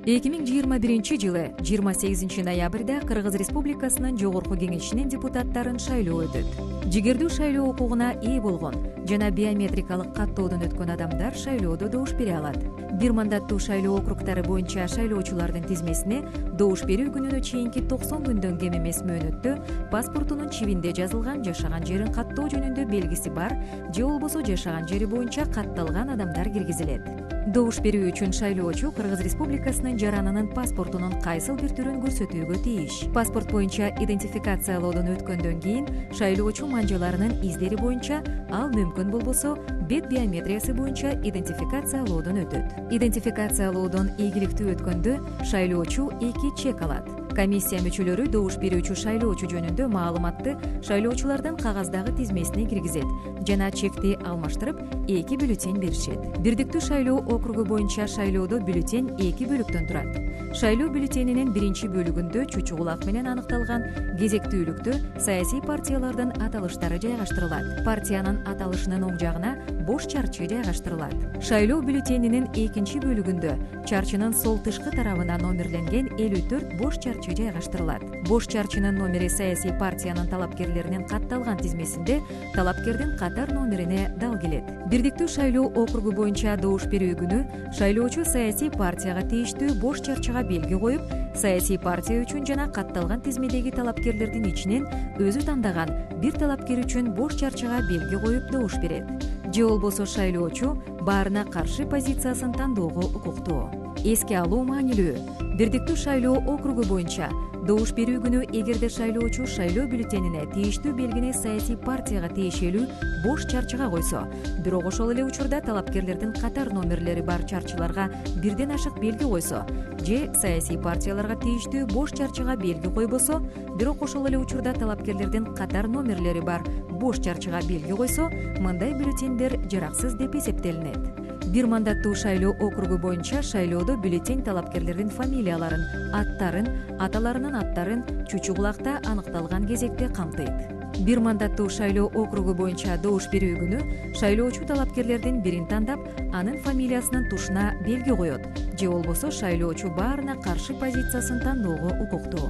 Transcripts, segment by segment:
2021 жылы 28 ноябрда Кыргыз Республикасынын Жогорку Кеңешинин депутаттарын шайлоо өтөт. Жигердүү шайлоо укугуна ээ болгон жана биометрикалык каттоодон өткөн адамдар шайлоодо добуш бере алат. Бир мандаттуу шайлоо округдары боюнча шайлоочулардын тизмесине добуш берүү күнүнө чейинки 90 күндөн кем эмес мөөнөттө паспортунун чибинде жазылган жашаган жерин каттоо жөнүндө белгиси бар же болбосо жашаган жери боюнча катталган адамдар киргизилет. Добуш берүү үчүн шайлоочу Кыргыз Республикасынын жаранынын паспортунун кайсыл бир түрүн көрсөтүүгө тийиш. Паспорт боюнча идентификациялоодон өткөндөн кийин шайлоочу манжаларынын издери боюнча, ал мүмкүн болбосо бет биометриясы боюнча идентификациялоодон өтөт. Идентификациялоодон ийгиликтүү өткөндө шайлоочу 2 чек алат. Комиссия мүчөлөрү добуш берүүчү шайлоочу жөнүндө маалыматты шайлоочулардын кагаздагы тизмесине киргизет жана чекти алмаштырып 2 бюллетень беришет. Бирдиктүү шайлоо округу боюнча шайлоодо бюллетень 2 бөлүктөн турат. Шайлоо бюллетенинин биринчи бөлүгүндө чучу кулак менен аныкталган кезектүүлүктө саясий партиялардын аталыштары жайгаштырылат. Партиянын аталышынын оң жагына бош чарчы жайгаштырылат. Шайлоо бюллетенинин экинчи бөлүгүндө чарчынын сол тышкы тарабына номерленген 54 бош чарчы жайгаштырылат. Бош чарчынын номери саясий партиянын талапкерлеринин катталган тизмесинде талапкердин катар номерине дал келет. Бирдиктүү шайлоо округу боюнча добуш берүү күнү шайлоочу саясий партияга тийиштүү бош чарчыга белги коюп, саясий партия үчүн жана катталган тизмедеги талапкерлердин ичинен өзү тандаган бир талапкер үчүн бош чарчыга белги коюп добуш берет. Же болбосо шайлоочу баарына каршы позициясын тандоого укуктуу. Эске алуу маанилүү. Бирдиктүү шайлоо округу боюнча добуш берүү күнү эгерде шайлоочу шайлоо бюллетенине тийиштүү белгини саясий партияга тиешелүү бош чарчыга койсо, бирок ошол эле учурда талапкерлердин катар номерлери бар чарчыларга бирден ашык белги койсо, же саясий партияларга тийиштүү бош чарчыга белги койбосо, бирок ошол эле учурда талапкерлердин катар номерлери бар бош чарчыга белги койсо, мындай бюллетендер жараксыз деп эсептелинет. Бир мандаттуу шайлоо округу боюнча шайлоодо бюллетень талапкерлердин фамилияларын, аттарын, аталарынын аттарын чучу кулакта аныкталган кезекте камтыйт. Бир мандаттуу шайлоо округу боюнча добуш берүү күнү шайлоочу талапкерлердин бирин тандап, анын фамилиясынын тушуна белги коет, же болбосо шайлоочу баарына каршы позициясын тандоого укуктуу.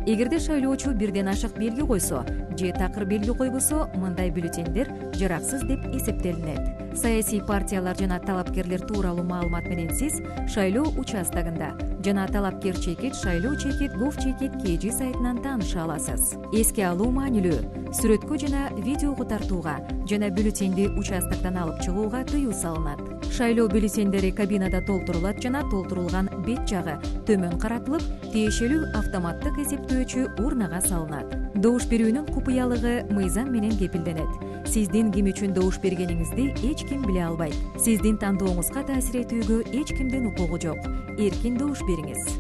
Эгерде шайлоочу бирден ашык белги койсо, же такыр белги койбосо, мындай бюллетендер жараксыз деп эсептелинет. Саясий партиялар жана талапкерлер тууралуу маалымат менен сиз шайлоо участогунда жана талапкер чекит шайлоо чекит gov.chekit KG сайтынан тааныша аласыз. Эске алуу маанилүү. Сүрөткө жана видеого тартууга жана бюллетенди участоктон алып чыгууга тыюу салынат. Шайлоо бюллетендери кабинада толтурулат жана толтурулган бет жагы төмөн каратылып, тиешелүү автоматтык эсептөөчү урнага салынат. Добуш берүүнүн купуялыгы мыйзам менен кепилденет. Сиздин ким үчүн добуш бергениңизди эч ким биле албайт. Сиздин тандооңузга таасир этүүгө эч кимдин укугу жок. Эркин добуш бериңиз.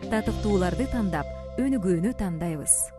Татыктууларды тандап, өнүгүүнү тандайбыз.